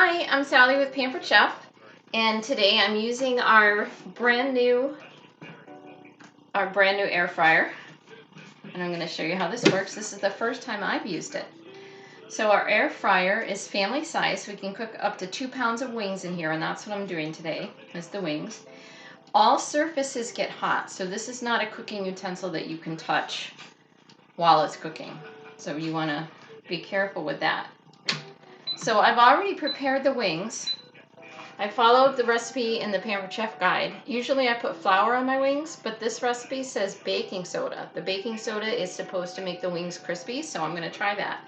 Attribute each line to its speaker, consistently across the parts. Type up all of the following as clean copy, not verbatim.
Speaker 1: Hi, I'm Sally with Pampered Chef, and today I'm using our brand new air fryer, and I'm going to show you how this works. This is the first time I've used it. So our air fryer is family size, so we can cook up to 2 pounds of wings in here, and that's what I'm doing today, is the wings. All surfaces get hot, so this is not a cooking utensil that you can touch while it's cooking. So you want to be careful with that. So I've already prepared the wings. I followed the recipe in the Pampered Chef guide. Usually I put flour on my wings, but this recipe says baking soda. The baking soda is supposed to make the wings crispy, so I'm going to try that.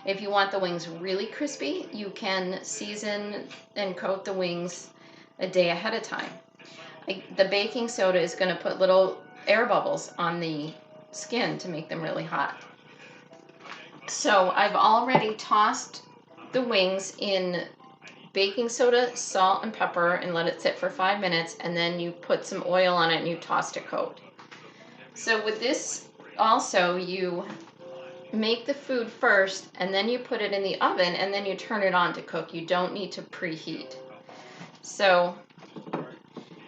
Speaker 1: If you want the wings really crispy, you can season and coat the wings a day ahead of time. The baking soda is going to put little air bubbles on the skin to make them really hot. So I've already tossed the wings in baking soda, salt, and pepper and let it sit for 5 minutes, and then you put some oil on it and you toss to coat. So with this also, you make the food first and then you put it in the oven and then you turn it on to cook. You don't need to preheat. So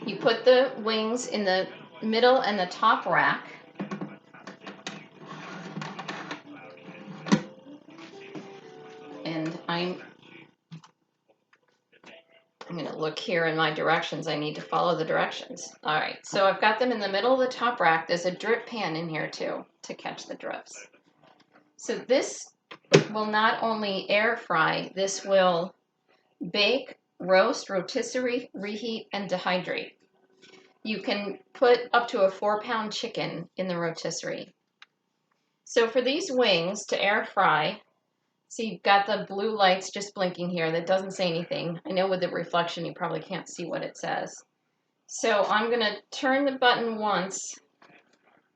Speaker 1: you put the wings in the middle and the top rack. And I'm going to look here in my directions. I need to follow the directions. All right, so I've got them in the middle of the top rack. There's a drip pan in here too to catch the drips. So this will not only air fry, this will bake, roast, rotisserie, reheat, and dehydrate. You can put up to a 4-pound chicken in the rotisserie. So for these wings to air fry, so you've got the blue lights just blinking here. That doesn't say anything. I know with the reflection you probably can't see what it says. So I'm going to turn the button once.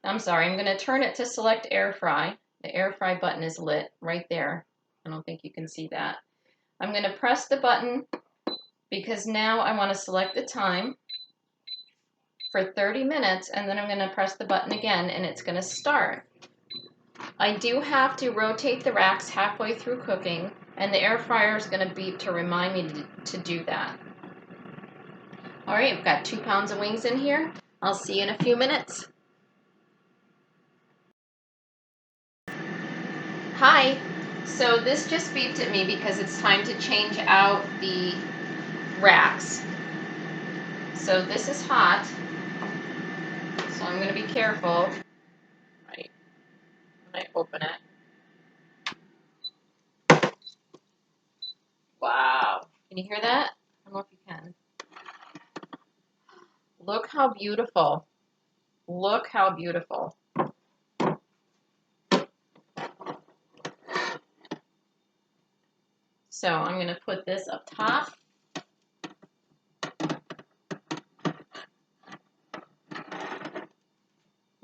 Speaker 1: I'm going to turn it to select air fry. The air fry button is lit right there. I don't think you can see that. I'm going to press the button because now I want to select the time for 30 minutes, and then I'm going to press the button again and it's going to start. I do have to rotate the racks halfway through cooking, and the air fryer is going to beep to remind me to do that. All right, I've got 2 pounds of wings in here. I'll see you in a few minutes. Hi, so this just beeped at me because it's time to change out the racks. So this is hot, so I'm going to be careful when I open it. Wow, can you hear that? I don't know if you can. Look how beautiful. Look how beautiful. So I'm going to put this up top.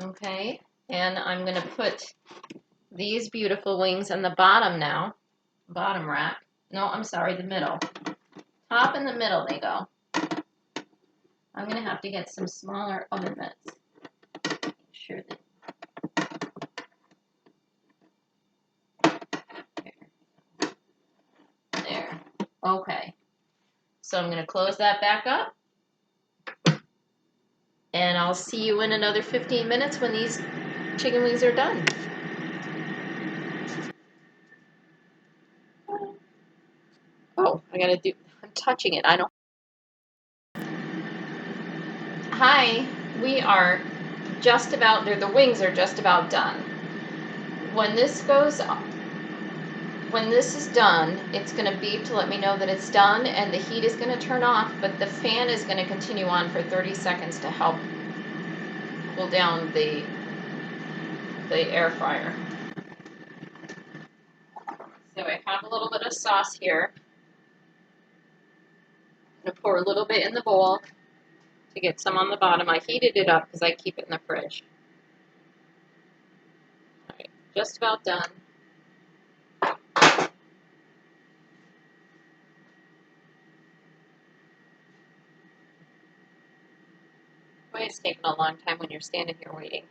Speaker 1: Okay, and I'm going to put these beautiful wings on the bottom now. Bottom rack. No, I'm sorry, the middle. Top and the middle they go. I'm going to have to get some smaller oven mitts. Make sure that there. Okay. So I'm going to close that back up. And I'll see you in another 15 minutes when these chicken wings are done. Oh, I'm touching it. I don't. Hi, we are just about, the wings are just about done. When this is done, it's going to beep to let me know that it's done, and the heat is going to turn off, but the fan is going to continue on for 30 seconds to help cool down the air fryer. So I have a little bit of sauce here. I'm going to pour a little bit in the bowl to get some on the bottom. I heated it up because I keep it in the fridge. All right, just about done. Boy, it's taking a long time when you're standing here waiting.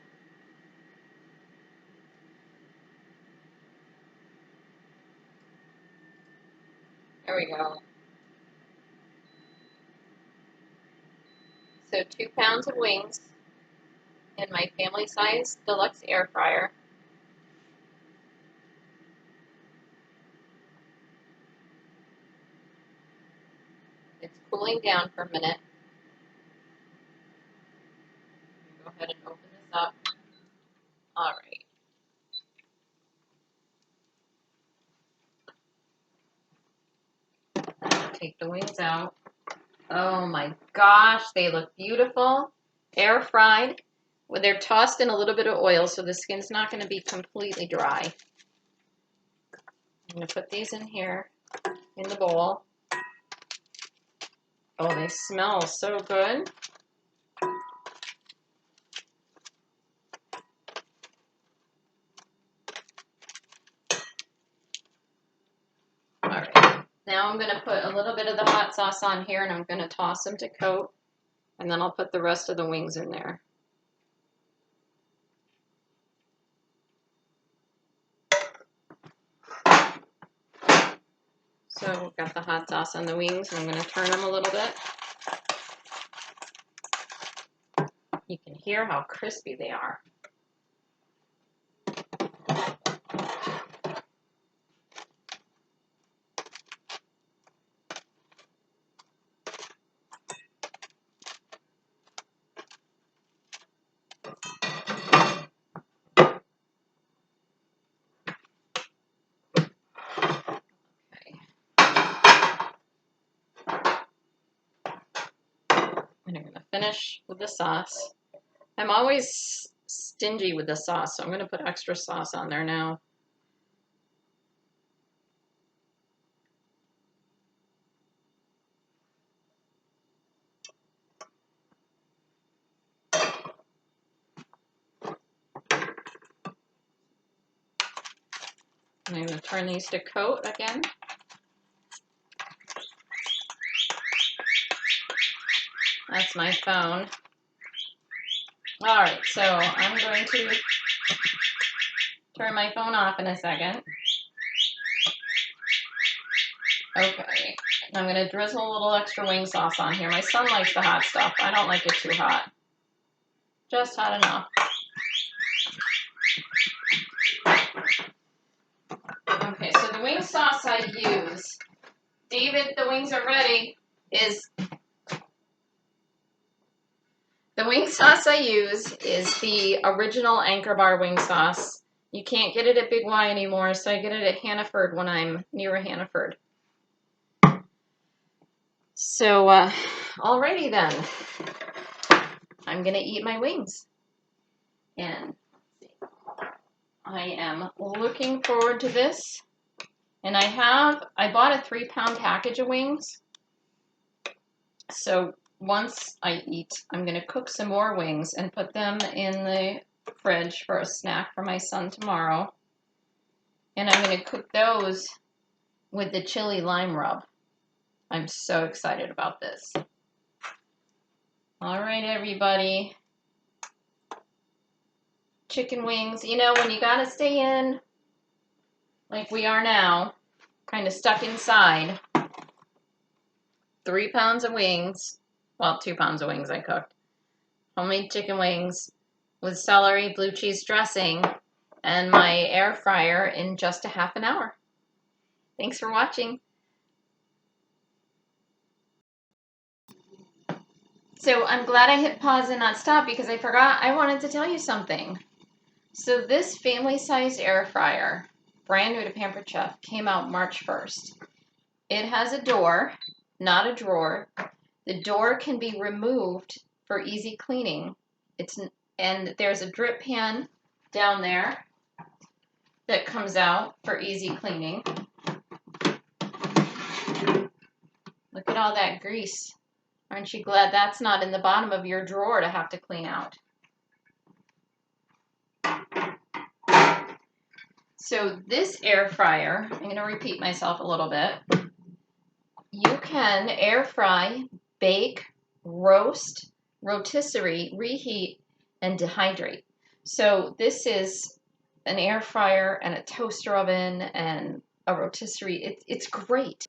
Speaker 1: There we go. So 2 pounds of wings in my family size deluxe air fryer. It's cooling down for a minute. Go ahead and open this up. All right. Take the wings out. Oh my gosh, they look beautiful. Air fried. Well, they're tossed in a little bit of oil so the skin's not going to be completely dry. I'm going to put these in here in the bowl. Oh, they smell so good. All right. Now I'm going to put a little bit of the hot sauce on here and I'm going to toss them to coat. And then I'll put the rest of the wings in there. So we've got the hot sauce on the wings and I'm going to turn them a little bit. You can hear how crispy they are. And I'm going to finish with the sauce. I'm always stingy with the sauce, so I'm going to put extra sauce on there now. And I'm going to turn these to coat again. That's my phone. All right, so I'm going to turn my phone off in a second. Okay, and I'm going to drizzle a little extra wing sauce on here. My son likes the hot stuff. I don't like it too hot. Just hot enough. Okay, so the wing sauce I use, David, the wings are ready, the wing sauce I use is the original Anchor Bar wing sauce. You can't get it at Big Y anymore, so I get it at Hannaford when I'm near Hannaford. So, alrighty then. I'm going to eat my wings. And I am looking forward to this. And I bought a 3-pound package of wings. So once I eat, I'm going to cook some more wings and put them in the fridge for a snack for my son tomorrow. And I'm going to cook those with the chili lime rub. I'm so excited about this. All right, everybody. Chicken wings. You know, when you got to stay in, like we are now, kind of stuck inside, 3 pounds of wings. Well, 2 pounds of wings I cooked. Homemade chicken wings with celery, blue cheese dressing, and my air fryer in just a half an hour. Thanks for watching. So I'm glad I hit pause and not stop because I forgot I wanted to tell you something. So this family-sized air fryer, brand new to Pampered Chef, came out March 1st. It has a door, not a drawer. The door can be removed for easy cleaning. And there's a drip pan down there that comes out for easy cleaning. Look at all that grease. Aren't you glad that's not in the bottom of your drawer to have to clean out? So this air fryer, I'm going to repeat myself a little bit. You can air fry, bake, roast, rotisserie, reheat, and dehydrate. So this is an air fryer and a toaster oven and a rotisserie. It's great.